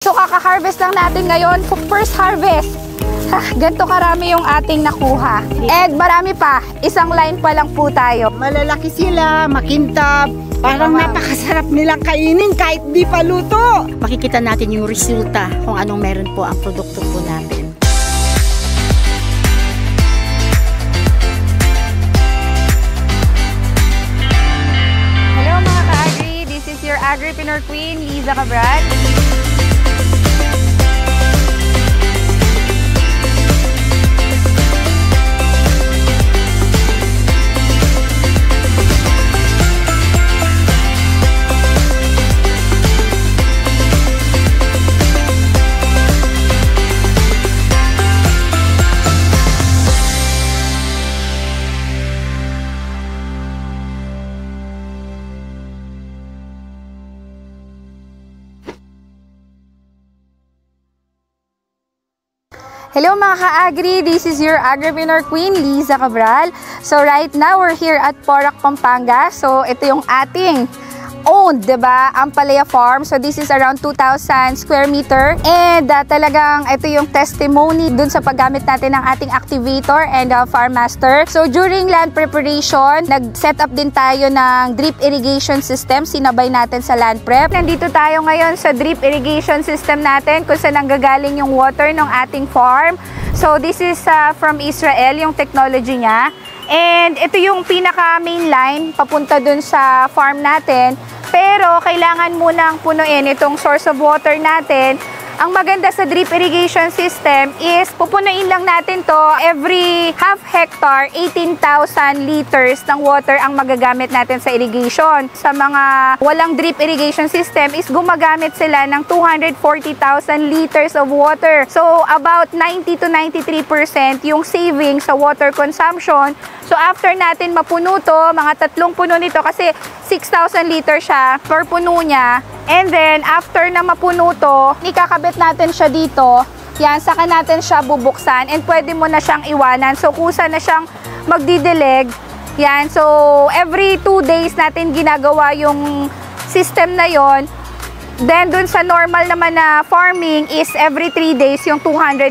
So kaka-harvest lang natin ngayon. First harvest. Ganito karami yung ating nakuha. And marami pa. Isang line pa lang po tayo. Malalaki sila, makintab. Parang napakasarap nilang kainin kahit di pa luto. Makikita natin yung resulta kung anong meron po ang produkto po natin. Hello mga ka-agri. This is your Agripreneur Queen, Liza Cabral. Hello mga ka-agri, this is your Agripreneur Queen, Liza Cabral. So right now, we're here at Porac, Pampanga. So ito yung ating owned, diba? Ampalaya Farm. So this is around 2,000 square meter. And talagang ito yung testimony dun sa paggamit natin ng ating activator and farm master. So during land preparation, nag-set up din tayo ng drip irrigation system. Sinabay natin sa land prep. Nandito tayo ngayon sa drip irrigation system natin kung saan nanggagaling yung water ng ating farm. So this is from Israel, yung technology niya. And ito yung pinaka main line papunta dun sa farm natin. Pero kailangan munang punuin itong source of water natin. Ang maganda sa drip irrigation system is pupunuin lang natin to every half hectare, 18,000 liters ng water ang magagamit natin sa irrigation. Sa mga walang drip irrigation system is gumagamit sila ng 240,000 liters of water. So about 90 to 93% yung saving sa water consumption. So after natin mapuno to, mga 3 puno nito kasi 6,000 liters siya per puno niya. And then after na mapuno to, ikakabit natin siya dito. Yan, saka natin siya bubuksan and pwede mo na siyang iwanan. So kusa na siyang magdidilig. Yan, so every 2 days natin ginagawa yung system na yon. Then dun sa normal naman na farming is every 3 days yung 240,000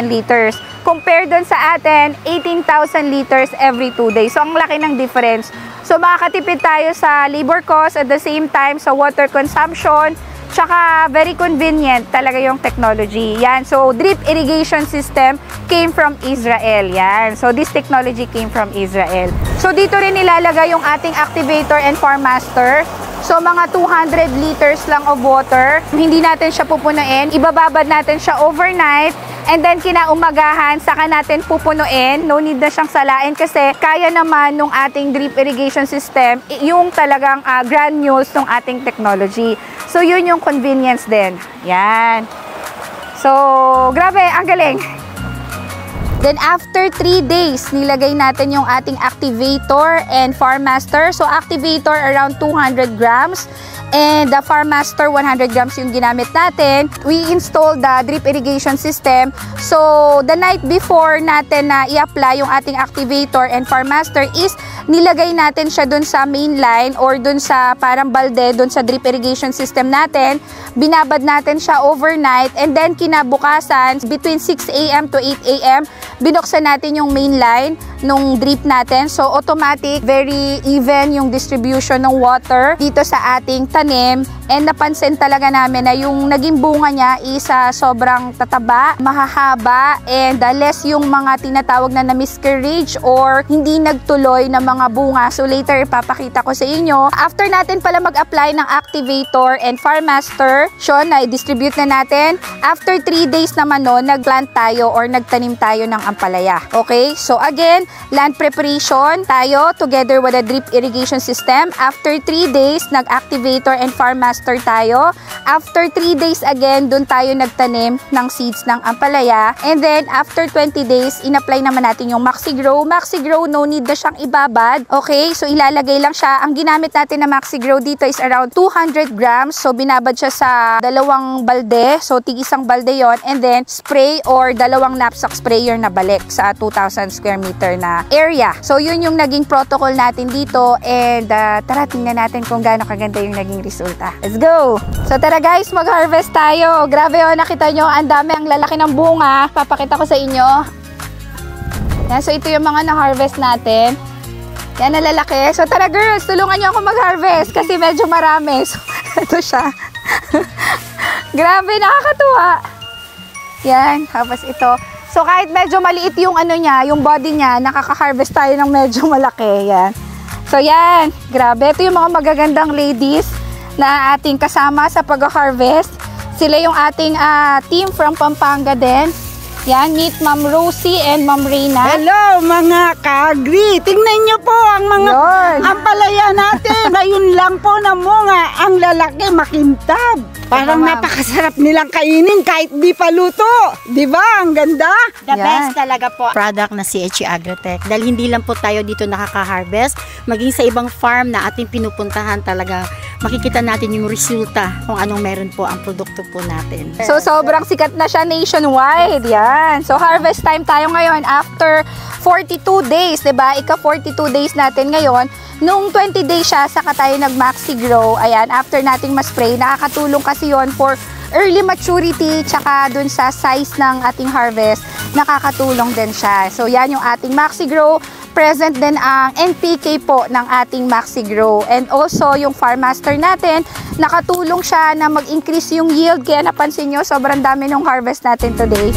liters. Compare dun sa atin, 18,000 liters every 2 days. So ang laki ng difference. So makakatipid tayo sa labor cost at the same time sa water consumption. Tsaka very convenient talaga yung technology. Yan. So drip irrigation system came from Israel. Yan. So this technology came from Israel. So dito rin nilalagay yung ating activator and farm master. So mga 200 liters lang of water. Hindi natin siya pupunuin. Ibababad natin siya overnight. And then kinaumagahan, saka natin pupunuin. No need na siyang salain kasi kaya naman nung ating drip irrigation system yung talagang granules ng ating technology. So yun yung convenience din. Yan. So grabe, ang galing. Then after 3 days, nilagay natin yung ating activator and farm master. So activator around 200 grams. And the farm master 100 grams yung ginamit natin. We installed the drip irrigation system. So the night before natin na i-apply yung ating activator and farm master is nilagay natin siya dun sa main line or dun sa parang balde dun sa drip irrigation system natin. Binabad natin siya overnight and then kinabukasan between 6 AM to 8 AM binuksan natin yung main line nung drip natin. So automatic, very even yung distribution ng water dito sa ating tanim. And napansin talaga namin na yung naging bunga niya is sobrang tataba, mahahaba, and less yung mga tinatawag na miscarriage or hindi nagtuloy na mga bunga. So later ipapakita ko sa inyo. After natin pala mag-apply ng activator and farm master, na-distribute na natin. After 3 days naman nun, nag-plant tayo or nagtanim tayo ng ampalaya. Okay? So again, land preparation tayo together with a drip irrigation system. After 3 days, nag-activator and farm master tayo. After 3 days again, dun tayo nagtanim ng seeds ng ampalaya. And then, after 20 days, in-apply naman natin yung MaxiGrow. MaxiGrow, no need na siyang ibabad. Okay? So ilalagay lang siya. Ang ginamit natin na MaxiGrow dito is around 200 grams. So binabad siya sa 2 balde. So tig-isang balde yon. And then, spray or 2 knapsack sprayer na balik sa 2,000 square meter na area. So yun yung naging protocol natin dito, and tara tingnan natin kung gaano kaganda yung naging resulta. Let's go! So tara guys, mag-harvest tayo. Grabe oh, nakita nyo, ang dami, ang lalaki ng bunga. Papakita ko sa inyo. Yan, so ito yung mga na-harvest natin. Yan na lalaki. So tara girls, tulungan nyo ako mag-harvest kasi medyo marami. So ito siya. Grabe, nakakatuwa. Yan, tapos ito. So kahit medyo maliit yung ano niya, yung body niya, nakaka-harvest tayo ng medyo malaki. Yan. So yan, grabe. Ito yung mga magagandang ladies na ating kasama sa pag-harvest. Sila yung ating team from Pampanga din. Yan, meet Ma'am Rosie and Ma'am Reyna. Hello mga ka-agri! Tingnan nyo po ang mga ampalaya natin. Ngayon lang po namunga, ang lalaki makintab. Parang napakasarap nilang kainin kahit di pa luto. Di ba? Ang ganda. The best talaga po. Product na CHE Agritech. Dahil hindi lang po tayo dito nakaka-harvest, maging sa ibang farm na ating pinupuntahan talaga, makikita natin yung resulta kung anong meron po ang produkto po natin. So sobrang sikat na siya nationwide. Yan. So harvest time tayo ngayon after 42 days, 'di ba? Ika 42 days natin ngayon. Nung 20 days siya, saka tayo nag-maxi grow. Ayan, after nating ma-spray, nakakatulong kasi yon for early maturity, tsaka dun sa size ng ating harvest, nakakatulong din siya. So yan yung ating maxi grow. Present din ang NPK po ng ating maxi grow. And also yung Farm Master natin, nakatulong siya na mag-increase yung yield. Kaya napansin nyo, sobrang dami ng harvest natin today.